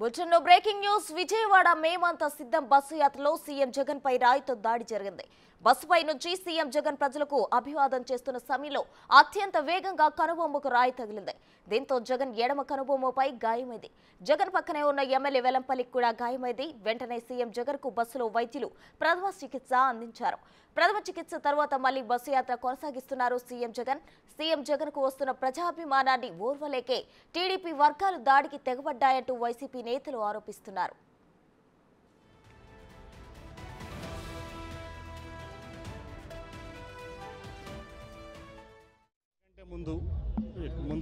బులెటిన్లో breaking news. Vijayawada మేమంతా సిద్ధం బస్సు యాత్రలో సీఎం జగన్ పై రాయితో దాడి జరిగింది. బస్సుపై నుంచి సీఎం జగన్ ప్రజలకు అభివాదం చేస్తున్న సమయంలో అత్యంత వేగంగా కనుబొమ్మకు రాయి తగిలింది. దీంతో జగన్ ఎడమ కనుబొమ్మపై గాయమైంది. జగన్ పక్కనే ఉన్న ఎమ్మెల్యే వెలంపల్లికి కూడా గాయమైంది. వెంటనే సీఎం జగన్ కు బస్సులో వైద్యులు ప్రథమ చికిత్స అందించారు. ప్రథమ చికిత్స తర్వాత మళ్లీ బస్సు యాత్ర కొనసాగిస్తున్నారు సీఎం జగన్. సీఎం జగన్ కు వస్తున్న ప్రజాభిమానాన్ని ఓర్వలేకే టీడీపీ వర్గాలు దాడికి తెగబడ్డాయంటూ వైసీపీ నేతలు ఆరోపిస్తున్నారు.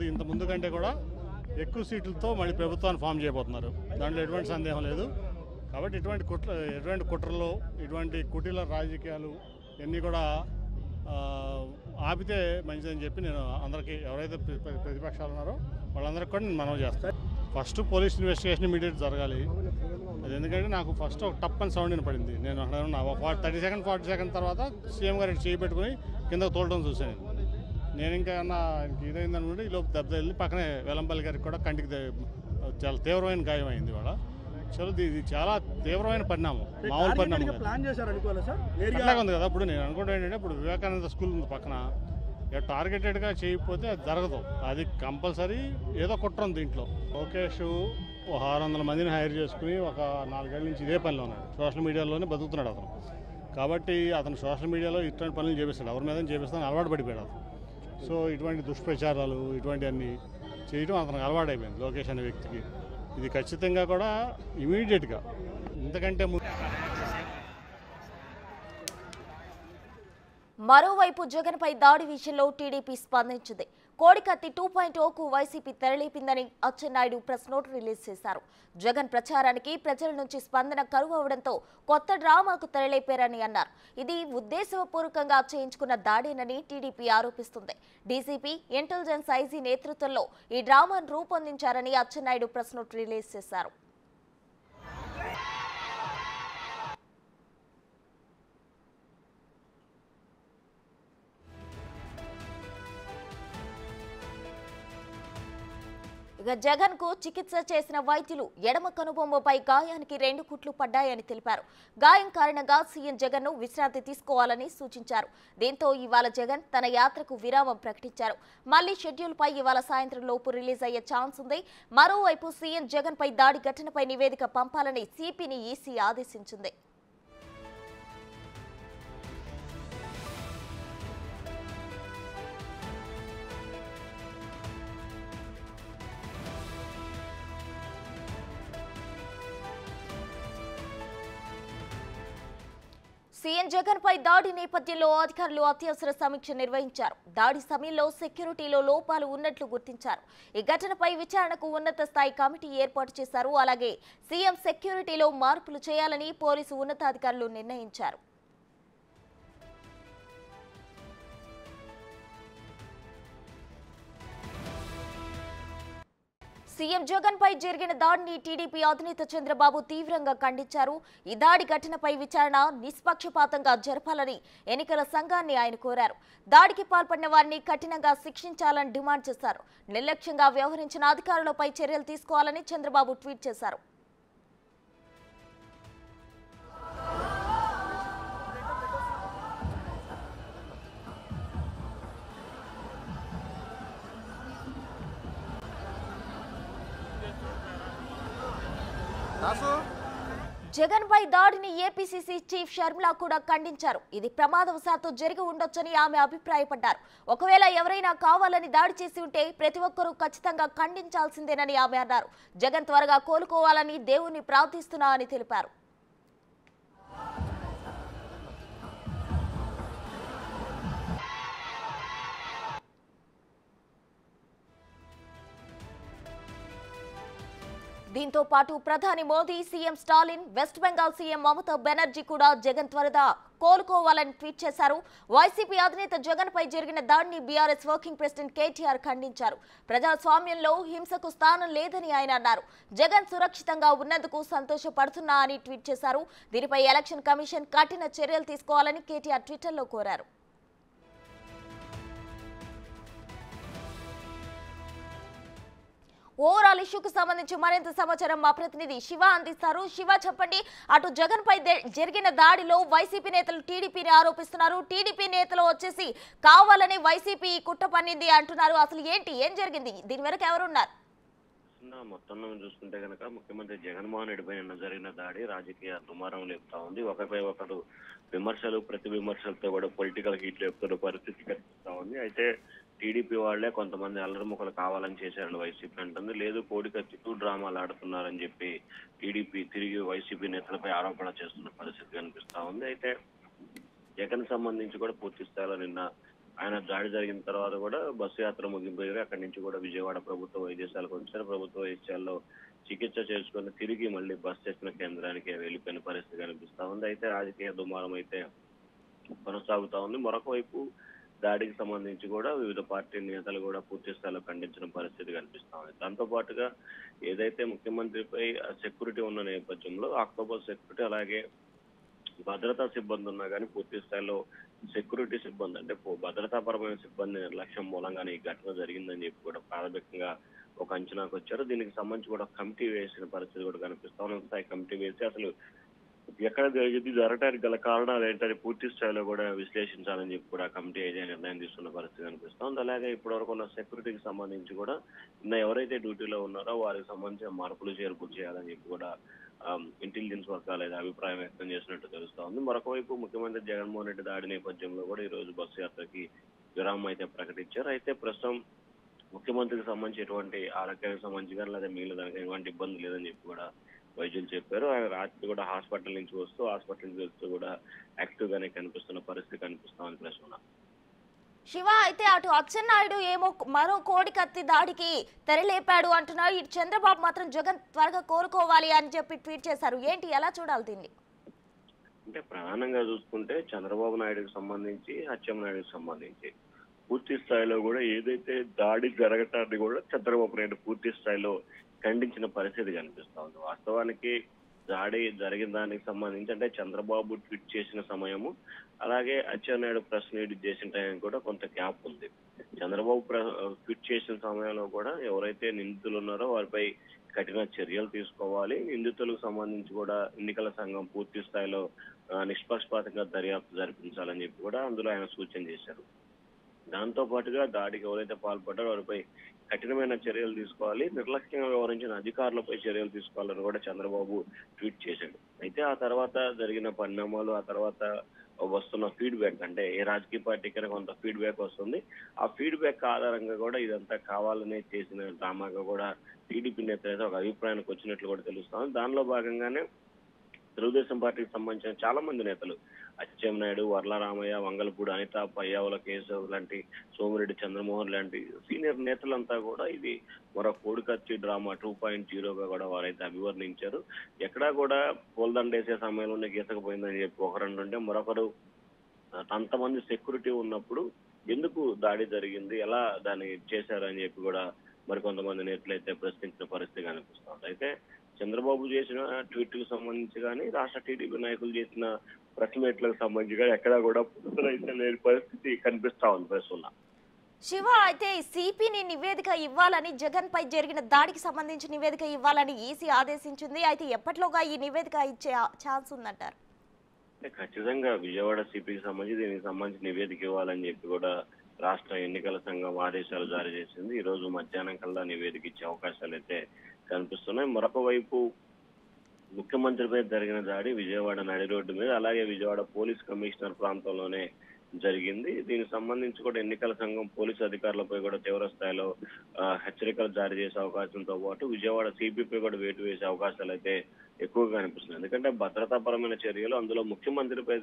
ఇంత ముందు కంటే కూడా ఎక్కువ సీట్లతో మళ్ళీ ప్రభుత్వాన్ని ఫామ్ చేయబోతున్నారు. దాంట్లో ఎటువంటి సందేహం లేదు. కాబట్టి ఎటువంటి కుట్రలు, ఇటువంటి కుటీల రాజకీయాలు ఇవన్నీ కూడా ఆపితే మంచిదని చెప్పి నేను అందరికీ, ఎవరైతే ప్రతిపక్షాలు ఉన్నారో వాళ్ళందరికీ కూడా నేను మనవి చేస్తాను. ఫస్ట్ పోలీస్ ఇన్వెస్టిగేషన్ ఇమీడియట్ జరగాలి. అది ఎందుకంటే నాకు ఫస్ట్ ఒక టప్ అని సౌండ్ వినపడింది. నేను అక్కడ ఉన్నా 30 సెకండ్ 40 సెకండ్ తర్వాత సీఎం గారు చేయి పెట్టుకుని కిందకు తోలడం చూశాను. నేను ఇంకా ఏమన్నా ఇదైందనుకుంటే ఈ లోపు దెబ్బ వెళ్ళి పక్కనే వెలంపల్లి గారికి కూడా కంటికి చాలా తీవ్రమైన గాయం అయింది. వాళ్ళ ఇది చాలా తీవ్రమైన పరిణామం, మామూలు పరిణామం అట్లాగే ఉంది కదా. ఇప్పుడు నేను అనుకుంటా ఏంటంటే, ఇప్పుడు వివేకానంద స్కూల్ ఉంది పక్కన, టార్గెటెడ్గా చేయకపోతే అది జరగదు. అది కంపల్సరీ ఏదో కుట్ర ఉంది దీంట్లో. లోకేష్ 600 మందిని హైర్ చేసుకుని ఒక 4 ఏళ్ళ నుంచి ఇదే పనిలో ఉన్నాడు. సోషల్ మీడియాలోనే బతుకుతున్నాడు అతను. కాబట్టి అతను సోషల్ మీడియాలో ఇటువంటి పనులు చేపిస్తాడు, ఎవరి మీద చేపిస్తాను అలవాటు పడిపోయాడు అతను. సో ఇటువంటి దుష్ప్రచారాలు ఇటువంటివన్నీ చేయడం అతనికి అలవాటు అయిపోయింది లోకేష్ అనే వ్యక్తికి. ఇది ఖచ్చితంగా కూడా ఇమీడియట్గా ఇంతకంటే మరోవైపు జగన్ పై దాడి విషయంలో టీడీపీ స్పందించింది. కోడికత్తి 2.0కు వైసీపీ తెరలేపిందని అచ్చెన్నాయుడు ప్రెస్ నోట్ రిలీజ్ చేశారు. జగన్ ప్రచారానికి ప్రజల నుంచి స్పందన కరువు అవడంతో కొత్త డ్రామాకు తెరలేపారని అన్నారు. ఇది ఉద్దేశపూర్వకంగా చేయించుకున్న దాడేనని టీడీపీ ఆరోపిస్తుంది. డీజీపీ, ఇంటెలిజెన్స్ ఐజీ నేతృత్వంలో ఈ డ్రామాను రూపొందించారని అచ్చెన్నాయుడు ప్రెస్ నోట్ రిలీజ్ చేశారు. ఇక జగన్ కు చికిత్స చేసిన వైద్యులు ఎడమ కనుబొమ్మపై గాయానికి 2 కుట్లు పడ్డాయని తెలిపారు. గాయం కారణంగా సీఎం జగన్ ను విశ్రాంతి తీసుకోవాలని సూచించారు. దీంతో ఇవాళ జగన్ తన యాత్రకు విరామం ప్రకటించారు. మళ్లీ షెడ్యూల్ పై ఇవాళ సాయంత్రం లోపు రిలీజ్ అయ్యే ఛాన్స్ ఉంది. మరోవైపు సీఎం జగన్ పై దాడి ఘటనపై నివేదిక పంపాలని సిపిని ఈసీ ఆదేశించింది. సీఎం జగన్ పై దాడి నేపథ్యంలో అధికారులు అత్యవసర సమీక్ష నిర్వహించారు. దాడి సమయంలో సెక్యూరిటీలో లోపాలు ఉన్నట్లు గుర్తించారు. ఈ ఘటనపై విచారణకు ఉన్నత స్థాయి కమిటీ ఏర్పాటు చేశారు. అలాగే సీఎం సెక్యూరిటీలో మార్పులు చేయాలని పోలీసు ఉన్నతాధికారులు నిర్ణయించారు. సీఎం జగన్ పై జరిగిన దాడిని టీడీపీ అధినేత చంద్రబాబు తీవ్రంగా ఖండించారు. ఈ దాడి ఘటనపై విచారణ నిష్పక్షపాతంగా జరపాలని ఎన్నికల సంఘాన్ని ఆయన కోరారు. దాడికి పాల్పడిన వారిని కఠినంగా శిక్షించాలని డిమాండ్ చేశారు. నిర్లక్ష్యంగా వ్యవహరించిన అధికారులపై చర్యలు తీసుకోవాలని చంద్రబాబు ట్వీట్ చేశారు. జగన్ పై దాడిని ఏపీసీసీ చీఫ్ షర్మిల కూడా ఖండించారు. ఇది ప్రమాదవశాత్తు జరిగి ఉండొచ్చని ఆమె అభిప్రాయపడ్డారు. ఒకవేళ ఎవరైనా కావాలని దాడి చేసి ఉంటే ప్రతి ఒక్కరూ ఖచ్చితంగా ఖండించాల్సిందేనని ఆమె అన్నారు. జగన్ త్వరగా కోలుకోవాలని దేవుణ్ణి ప్రార్థిస్తున్నా అని తెలిపారు. దీంతో పాటు ప్రధాని Modi, CM Stalin, west Bengal CM Mamata Banerjee కూడా జగన్ త్వరగా కోలుకోవాలని ట్వీట్ చేశారు. వైసీపీ అధినేత జగన్ పై జరిగిన దాడిని బీఆర్ఎస్ వర్కింగ్ ప్రెసిడెంట్ కేటీఆర్ ఖండించారు. ప్రజాస్వామ్యంలో హింసకు స్థానం లేదని ఆయన అన్నారు. జగన్ సురక్షితంగా ఉన్నందుకు సంతోషపడుతున్నా అని ట్వీట్ చేశారు. దీనిపై ఎలక్షన్ కమిషన్ కఠిన చర్యలు తీసుకోవాలని కేటీఆర్ ట్విట్టర్లో కోరారు. ఓవరాల్ ఇష్యూకు సంబంధించి మరింత సమాచారం మా ప్రతినిధి శివ అందిస్తారు. శివ, చెప్పండి, అటు జగన్ పై జరిగిన దాడిలో వైసీపీ నేతలు టీడీపీని ఆరోపిస్తున్నారు. టీడీపీ నేతలు వచ్చేసి కావాలని వైసీపీ కుట్ర పన్నింది అంటున్నారు. అసలు ఏం జరిగింది? దీని వెనక ఎవరున్నారు? మొత్తంలో చూసుకుంటే కనుక ముఖ్యమంత్రి జగన్మోహన్ రెడ్డి పైన జరిగిన దాడి రాజకీయ దుమారం లేపుతా ఉంది. ఒకరిపై ఒకరు విమర్శలు ప్రతి విమర్శలతో కూడా పొలిటికల్ హీట్ లేపుతున్న పరిస్థితి కనిపిస్తా ఉంది. అయితే టీడీపీ వాళ్లే కొంతమంది అల్లరిముఖలు కావాలని చేశారని వైసీపీ అంటుంది. లేదు, కోడికత్తితో డ్రామాలు ఆడుతున్నారని చెప్పి టీడీపీ తిరిగి వైసీపీ నేతలపై ఆరోపణ చేస్తున్న పరిస్థితి కనిపిస్తా ఉంది. అయితే జగన్ సంబంధించి కూడా పూర్తి స్థాయిలో నిన్న ఆయన దాడి జరిగిన తర్వాత కూడా బస్సు యాత్ర ముగింపు అక్కడి నుంచి కూడా విజయవాడ ప్రభుత్వ వైద్యశాలకు వచ్చారు. ప్రభుత్వ వైద్యశాలలో చికిత్స చేసుకుని తిరిగి మళ్ళీ బస్ స్టేషన్ కేంద్రానికి వెళ్ళిపోయిన పరిస్థితి కనిపిస్తా ఉంది. అయితే రాజకీయ దుమారం అయితే కొనసాగుతా ఉంది. మరొక వైపు దాడికి సంబంధించి కూడా వివిధ పార్టీ నేతలు కూడా పూర్తి స్థాయిలో ఖండించిన పరిస్థితి కనిపిస్తా ఉంది. దాంతో పాటుగా ఏదైతే ముఖ్యమంత్రిపై సెక్యూరిటీ ఉన్న నేపథ్యంలో అక్టోబర్ సెక్యూరిటీ అలాగే భద్రతా సిబ్బంది ఉన్నా కానీ పూర్తి స్థాయిలో సెక్యూరిటీ సిబ్బంది అంటే భద్రతాపరమైన సిబ్బంది నిర్లక్ష్యం మూలంగానే ఈ ఘటన జరిగిందని చెప్పి కూడా ప్రాథమికంగా ఒక అంచనాకు వచ్చారు. దీనికి సంబంధించి కూడా కమిటీ వేసిన పరిస్థితి కూడా కనిపిస్తా ఉంది. కమిటీ వేసి అసలు ఎక్కడ జరిగింది, జరగడానికి గల కారణాలు ఏంటని పూర్తి స్థాయిలో కూడా విశ్లేషించాలని చెప్పి కూడా కమిటీ అయితే నిర్ణయం తీసుకున్న పరిస్థితి కనిపిస్తా ఉంది. అలాగే ఇప్పటివరకు ఉన్న సెక్యూరిటీకి సంబంధించి కూడా ఎవరైతే డ్యూటీలో ఉన్నారో వారికి సంబంధించిన మార్పులు చేర్పులు చేయాలని చెప్పి కూడా ఇంటెలిజెన్స్ వర్గాలు అయితే అభిప్రాయం వ్యక్తం చేసినట్టు తెలుస్తా ఉంది. మరొక వైపు ముఖ్యమంత్రి జగన్మోహన్ రెడ్డి దాడి నేపథ్యంలో కూడా ఈ రోజు బస్సు యాత్రకి విరామం అయితే ప్రకటించారు. అయితే ప్రస్తుతం ముఖ్యమంత్రికి సంబంధించి ఎటువంటి ఆరోగ్యానికి సంబంధించి కానీ లేదా మిగిలిన దానికి ఎటువంటి ఇబ్బంది లేదని చెప్పి కూడా వైద్యులు చెప్పారు. ఆయన రాత్రి కూడా హాస్పిటల్ నుంచి వస్తూ కూడా యాక్టివ్ గానే కనిపిస్తున్న పరిస్థితి కనిపిస్తా ఉంది. ప్రశ్న శివ, అయితే అటు అచ్చెన్నాయుడు ఏమో మరో కోడి కత్తి దాడికి తెరలేపాడు అంటున్నారు. ఇటు చంద్రబాబు మాత్రం జగన్ త్వరగా కోరుకోవాలి అని చెప్పి ట్వీట్ చేశారు. ఏంటి, ఎలా చూడాలి దీన్ని? అంటే ప్రధానంగా చూసుకుంటే చంద్రబాబు నాయుడుకి సంబంధించి అచ్చెన్నాయుడుకి సంబంధించి పూర్తి స్థాయిలో కూడా ఏదైతే దాడి జరగటాన్ని కూడా చంద్రబాబు నాయుడు పూర్తి స్థాయిలో ఖండించిన పరిస్థితి కనిపిస్తా ఉంది. వాస్తవానికి దాడి జరిగిన దానికి సంబంధించి అంటే చంద్రబాబు ట్వీట్ చేసిన సమయము అలాగే అచ్చెన్నాయుడు ప్రెస్ మీట్ చేసిన టైం కూడా కొంత గ్యాప్ ఉంది. చంద్రబాబు ట్వీట్ చేసిన సమయంలో కూడా ఎవరైతే నిందితులు ఉన్నారో వారిపై కఠిన చర్యలు తీసుకోవాలి, నిందితులకు సంబంధించి కూడా ఎన్నికల సంఘం పూర్తి స్థాయిలో నిష్పక్షపాతంగా దర్యాప్తు జరిపించాలని చెప్పి కూడా అందులో ఆయన సూచన చేశారు. దాంతో పాటుగా దాడికి ఎవరైతే పాల్పడ్డారో వారిపై కఠినమైన చర్యలు తీసుకోవాలి, నిర్లక్ష్యంగా వ్యవహరించిన అధికారులపై చర్యలు తీసుకోవాలని కూడా చంద్రబాబు ట్వీట్ చేశాడు. అయితే ఆ తర్వాత జరిగిన పరిణామాలు, ఆ తర్వాత వస్తున్న ఫీడ్బ్యాక్ అంటే ఏ రాజకీయ పార్టీకైనా కొంత ఫీడ్బ్యాక్ వస్తుంది. ఆ ఫీడ్బ్యాక్ ఆధారంగా కూడా ఇదంతా కావాలనే చేసిన డ్రామాగా కూడా టీడీపీ నేతలు అయితే ఒక అభిప్రాయానికి వచ్చినట్లు కూడా తెలుస్తాం. దానిలో భాగంగానే తెలుగుదేశం పార్టీకి సంబంధించిన చాలా మంది నేతలు అచ్చెన్నాయుడు, వర్లరామయ్య, వంగలపూడి అనిత, పయ్యావుల కేశవ్ లాంటి, సోమిరెడ్డి చంద్రమోహన్ లాంటి సీనియర్ నేతలంతా కూడా ఇది మరో కోడికత్తి డ్రామా 2.0గా కూడా వారైతే అభివర్ణించారు. ఎక్కడా కూడా పూలదండేసే సమయంలోనే గీతకపోయిందని చెప్పి ఒకరంటుంటే మరొకరు అంతమంది సెక్యూరిటీ ఉన్నప్పుడు ఎందుకు దాడి జరిగింది, ఎలా దాన్ని చేశారని చెప్పి కూడా మరికొంతమంది నేతలు అయితే ప్రశ్నించిన పరిస్థితి కనిపిస్తుంది. అయితే చంద్రబాబు చేసిన ట్వీట్లకు సంబంధించి కానీ రాష్ట్ర టీడీపీ నాయకులు చేసిన ప్రెస్ మీట్లకు సంబంధించి కానీ ఎక్కడా కూడా అయితే లేని పరిస్థితి కనిపిస్తా ఉంది. ప్రస్తుతం శివ, అయితే సిపిని నివేదిక ఇవ్వాలని, జగన్ పై జరిగిన దాడికి సంబంధించి నివేదిక ఇవ్వాలని ఈసీ ఆదేశించింది. అయితే ఎప్పట్లోగా ఈ నివేదిక ఇచ్చే ఛాన్స్ ఉందంటారు? ఖచ్చితంగా విజయవాడ సిపికి సంబంధించి దీనికి సంబంధించి నివేదిక ఇవ్వాలని చెప్పి కూడా రాష్ట్ర ఎన్నికల సంఘం ఆదేశాలు జారీ చేసింది. ఈ రోజు మధ్యాహ్నం కల్లా నివేదిక ఇచ్చే అవకాశాలు అయితే కనిపిస్తున్నాయి. మరొక వైపు ముఖ్యమంత్రిపై జరిగిన దాడి విజయవాడ నడి రోడ్డు మీద అలాగే విజయవాడ పోలీస్ కమిషనర్ ప్రాంతంలోనే జరిగింది. దీనికి సంబంధించి కూడా ఎన్నికల సంఘం పోలీసు అధికారులపై కూడా తీవ్ర స్థాయిలో హెచ్చరికలు జారీ చేసే అవకాశంతో పాటు విజయవాడ సిపిపై కూడా వేటు వేసే అవకాశాలు అయితే ఎక్కువగా కనిపిస్తున్నాయి. ఎందుకంటే భద్రతాపరమైన చర్యలు, అందులో ముఖ్యమంత్రిపై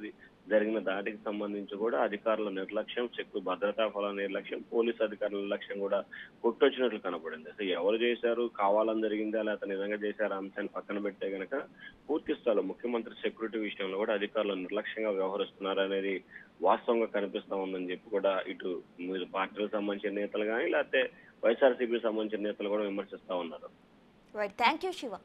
జరిగిన దాడికి సంబంధించి కూడా అధికారుల నిర్లక్ష్యం, భద్రతా ఫల నిర్లక్ష్యం, పోలీసు అధికారుల నిర్లక్ష్యం కూడా కొట్టొచ్చినట్లు కనపడింది. అసలు ఎవరు చేశారు, కావాలని జరిగిందా లేకపోతే నిజంగా చేశారా అంశాన్ని పక్కన పెట్టే గనక పూర్తి స్థాయిలో ముఖ్యమంత్రి సెక్యూరిటీ విషయంలో కూడా అధికారులు నిర్లక్ష్యంగా వ్యవహరిస్తున్నారు అనేది వాస్తవంగా కనిపిస్తా ఉందని చెప్పి కూడా ఇటు పార్టీలకు సంబంధించిన నేతలు కానీ లేకపోతే వైఎస్ఆర్సీపీకి సంబంధించిన నేతలు కూడా విమర్శిస్తా ఉన్నారు. Thank you Shiva.